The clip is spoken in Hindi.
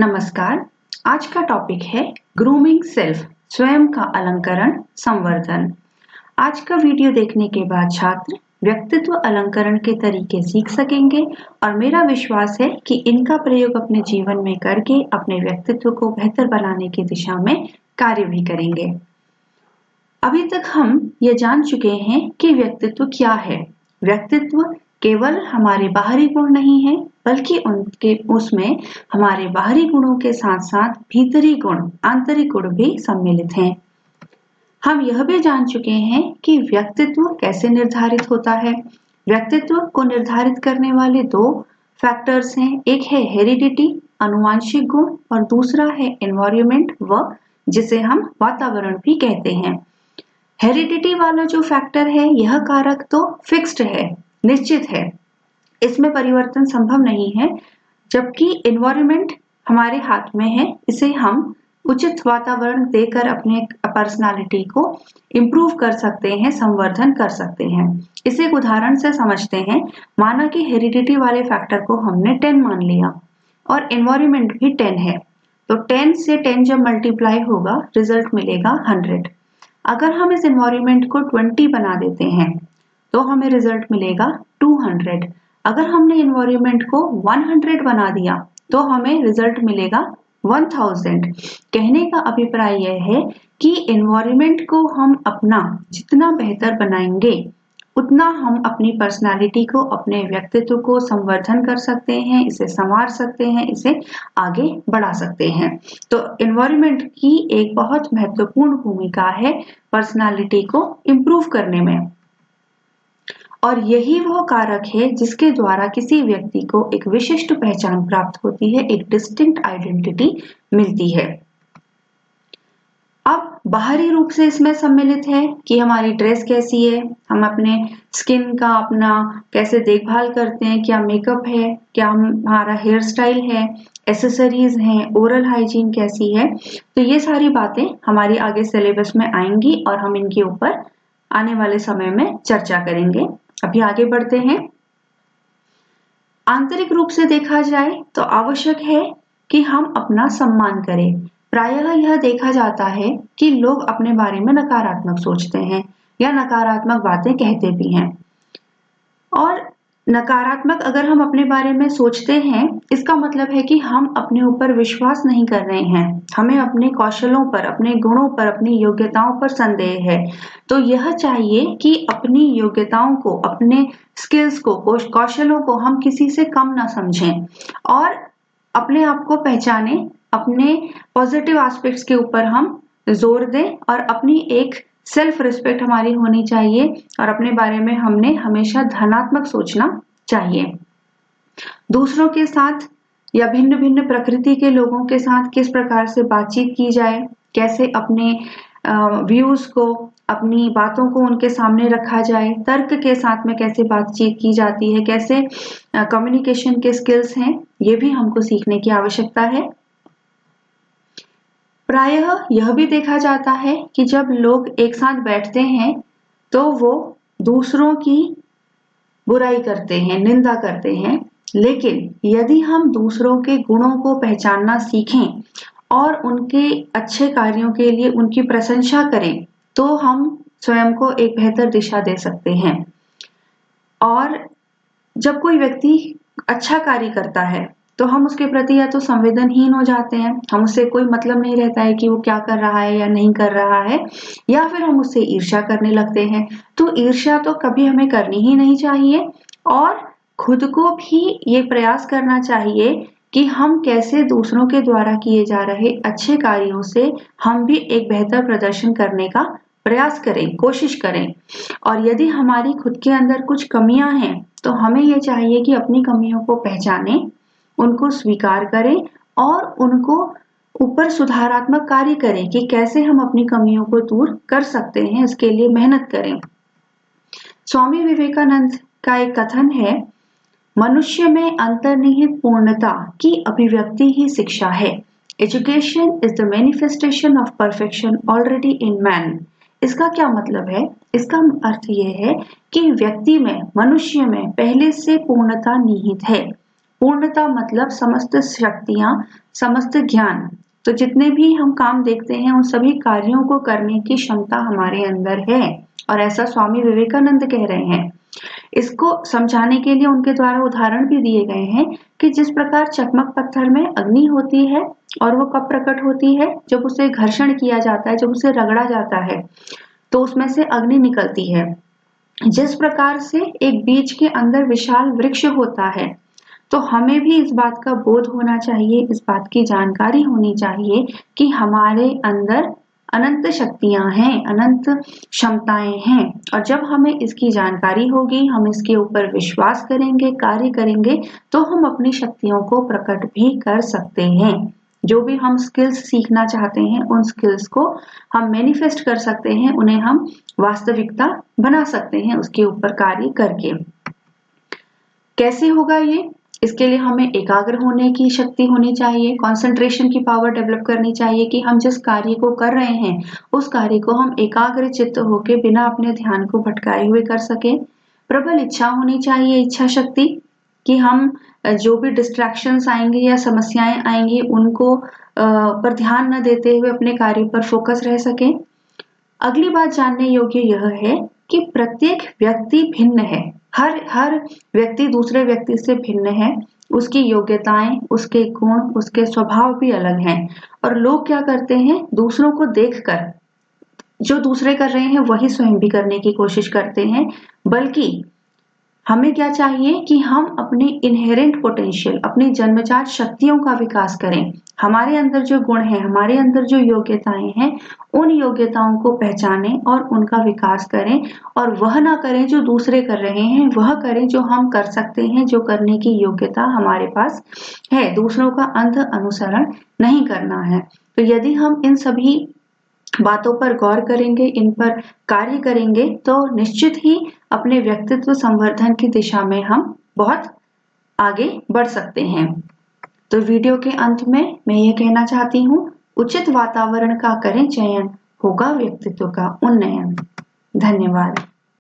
नमस्कार। आज का टॉपिक है ग्रूमिंग सेल्फ, स्वयं का अलंकरण संवर्धन। आज का वीडियो देखने के बाद छात्र व्यक्तित्व अलंकरण के तरीके सीख सकेंगे और मेरा विश्वास है कि इनका प्रयोग अपने जीवन में करके अपने व्यक्तित्व को बेहतर बनाने की दिशा में कार्य भी करेंगे। अभी तक हम ये जान चुके हैं कि व्यक्तित्व क्या है। व्यक्तित्व केवल हमारे बाहरी गुण नहीं है, बल्कि उसमें हमारे बाहरी गुणों के साथ साथ भीतरी गुण, आंतरिक गुण भी सम्मिलित हैं। हम यह भी जान चुके हैं कि व्यक्तित्व कैसे निर्धारित होता है। व्यक्तित्व को निर्धारित करने वाले दो फैक्टर्स हैं। एक है हेरिडिटी, आनुवंशिक गुण, और दूसरा है एनवायरनमेंट, जिसे हम वातावरण भी कहते हैं। हेरिडिटी वाला जो फैक्टर है, यह कारक तो फिक्स्ड है, निश्चित है, इसमें परिवर्तन संभव नहीं है। जबकि एनवायरनमेंट हमारे हाथ में है, इसे हम उचित वातावरण देकर अपने पर्सनालिटी को इम्प्रूव कर सकते हैं, संवर्धन कर सकते हैं। इसे एक उदाहरण से समझते हैं। माना कि हेरिडिटी वाले फैक्टर को हमने 10 मान लिया और एनवायरनमेंट भी 10 है, तो 10 से 10 जब मल्टीप्लाई होगा रिजल्ट मिलेगा 100। अगर हम इस एनवायरनमेंट को 20 बना देते हैं तो हमें रिजल्ट मिलेगा 200। अगर हमने एनवायरनमेंट को 100 बना दिया तो हमें रिजल्ट मिलेगा 1000। कहने का अभिप्राय यह है कि एनवायरनमेंट को हम अपना जितना बेहतर बनाएंगे, उतना हम अपनी पर्सनालिटी को, अपने व्यक्तित्व को संवर्धन कर सकते हैं, इसे संवार सकते हैं, इसे आगे बढ़ा सकते हैं। तो एनवायरनमेंट की एक बहुत महत्वपूर्ण भूमिका है पर्सनालिटी को इम्प्रूव करने में, और यही वह कारक है जिसके द्वारा किसी व्यक्ति को एक विशिष्ट पहचान प्राप्त होती है, एक डिस्टिंक्ट आइडेंटिटी मिलती है। अब बाहरी रूप से इसमें सम्मिलित है कि हमारी ड्रेस कैसी है, हम अपने स्किन का अपना कैसे देखभाल करते हैं, क्या मेकअप है, क्या हमारा हेयर स्टाइल है, एसेसरीज हैं, ओरल हाइजीन कैसी है। तो ये सारी बातें हमारी आगे सिलेबस में आएंगी और हम इनके ऊपर आने वाले समय में चर्चा करेंगे। अभी आगे बढ़ते हैं। आंतरिक रूप से देखा जाए तो आवश्यक है कि हम अपना सम्मान करें। प्रायः यह देखा जाता है कि लोग अपने बारे में नकारात्मक सोचते हैं या नकारात्मक बातें कहते भी हैं। और नकारात्मक अगर हम अपने बारे में सोचते हैं, इसका मतलब है कि हम अपने ऊपर विश्वास नहीं कर रहे हैं, हमें अपने कौशलों पर, अपने गुणों पर, अपनी योग्यताओं पर संदेह है। तो यह चाहिए कि अपनी योग्यताओं को, अपने स्किल्स को, कौशलों को हम किसी से कम ना समझें और अपने आप को पहचानें, अपने पॉजिटिव एस्पेक्ट्स के ऊपर हम जोर दें और अपनी एक सेल्फ रिस्पेक्ट हमारी होनी चाहिए और अपने बारे में हमने हमेशा धनात्मक सोचना चाहिए। दूसरों के साथ या भिन्न भिन्न प्रकृति के लोगों के साथ किस प्रकार से बातचीत की जाए, कैसे अपने व्यूज को, अपनी बातों को उनके सामने रखा जाए, तर्क के साथ में कैसे बातचीत की जाती है, कैसे कम्युनिकेशन के स्किल्स हैं, ये भी हमको सीखने की आवश्यकता है। प्रायः यह भी देखा जाता है कि जब लोग एक साथ बैठते हैं तो वो दूसरों की बुराई करते हैं, निंदा करते हैं। लेकिन यदि हम दूसरों के गुणों को पहचानना सीखें और उनके अच्छे कार्यों के लिए उनकी प्रशंसा करें, तो हम स्वयं को एक बेहतर दिशा दे सकते हैं। और जब कोई व्यक्ति अच्छा कार्य करता है तो हम उसके प्रति या तो संवेदनहीन हो जाते हैं, हम उससे कोई मतलब नहीं रहता है कि वो क्या कर रहा है या नहीं कर रहा है, या फिर हम उससे ईर्ष्या करने लगते हैं। तो ईर्ष्या तो कभी हमें करनी ही नहीं चाहिए और खुद को भी ये प्रयास करना चाहिए कि हम कैसे दूसरों के द्वारा किए जा रहे अच्छे कार्यों से हम भी एक बेहतर प्रदर्शन करने का प्रयास करें, कोशिश करें। और यदि हमारी खुद के अंदर कुछ कमियां हैं तो हमें यह चाहिए कि अपनी कमियों को पहचानें, उनको स्वीकार करें और उनको ऊपर सुधारात्मक कार्य करें कि कैसे हम अपनी कमियों को दूर कर सकते हैं, इसके लिए मेहनत करें। स्वामी विवेकानंद का एक कथन है, मनुष्य में अंतर्निहित पूर्णता की अभिव्यक्ति ही शिक्षा है। Education is the manifestation of perfection already in man. इसका क्या मतलब है? इसका अर्थ यह है कि व्यक्ति में, मनुष्य में पहले से पूर्णता निहित है। पूर्णता मतलब समस्त शक्तियां, समस्त ज्ञान। तो जितने भी हम काम देखते हैं उन सभी कार्यों को करने की क्षमता हमारे अंदर है, और ऐसा स्वामी विवेकानंद कह रहे हैं। इसको समझाने के लिए उनके द्वारा उदाहरण भी दिए गए हैं कि जिस प्रकार चकमक पत्थर में अग्नि होती है और वो कब प्रकट होती है, जब उसे घर्षण किया जाता है, जब उसे रगड़ा जाता है तो उसमें से अग्नि निकलती है। जिस प्रकार से एक बीज के अंदर विशाल वृक्ष होता है, तो हमें भी इस बात का बोध होना चाहिए, इस बात की जानकारी होनी चाहिए कि हमारे अंदर अनंत शक्तियां हैं, अनंत क्षमताएं हैं। और जब हमें इसकी जानकारी होगी, हम इसके ऊपर विश्वास करेंगे, कार्य करेंगे, तो हम अपनी शक्तियों को प्रकट भी कर सकते हैं। जो भी हम स्किल्स सीखना चाहते हैं उन स्किल्स को हम मैनिफेस्ट कर सकते हैं, उन्हें हम वास्तविकता बना सकते हैं उसके ऊपर कार्य करके। कैसे होगा ये? इसके लिए हमें एकाग्र होने की शक्ति होनी चाहिए, कंसंट्रेशन की पावर डेवलप करनी चाहिए कि हम जिस कार्य को कर रहे हैं उस कार्य को हम एकाग्र चित्त होकर बिना अपने ध्यान को भटकाए हुए कर सके। प्रबल इच्छा होनी चाहिए, इच्छा शक्ति, कि हम जो भी डिस्ट्रैक्शंस आएंगे या समस्याएं आएंगी उनको पर ध्यान न देते हुए अपने कार्य पर फोकस रह सके। अगली बात जानने योग्य यह है कि प्रत्येक व्यक्ति भिन्न है, हर व्यक्ति दूसरे व्यक्ति से भिन्न है, उसकी योग्यताएं, उसके गुण, उसके स्वभाव भी अलग हैं। और लोग क्या करते हैं, दूसरों को देखकर जो दूसरे कर रहे हैं वही स्वयं भी करने की कोशिश करते हैं। बल्कि हमें क्या चाहिए कि हम अपने इनहेरेंट पोटेंशियल, अपनी जन्मजात शक्तियों का विकास करें। हमारे अंदर जो गुण हैं, हमारे अंदर जो योग्यताएं हैं, उन योग्यताओं को पहचानें और उनका विकास करें। और वह ना करें जो दूसरे कर रहे हैं, वह करें जो हम कर सकते हैं, जो करने की योग्यता हमारे पास है। दूसरों का अंध अनुसरण नहीं करना है। तो यदि हम इन सभी बातों पर गौर करेंगे, इन पर कार्य करेंगे, तो निश्चित ही अपने व्यक्तित्व संवर्धन की दिशा में हम बहुत आगे बढ़ सकते हैं। तो वीडियो के अंत में मैं ये कहना चाहती हूँ, उचित वातावरण का करें चयन, होगा व्यक्तित्व का उन्नयन। धन्यवाद।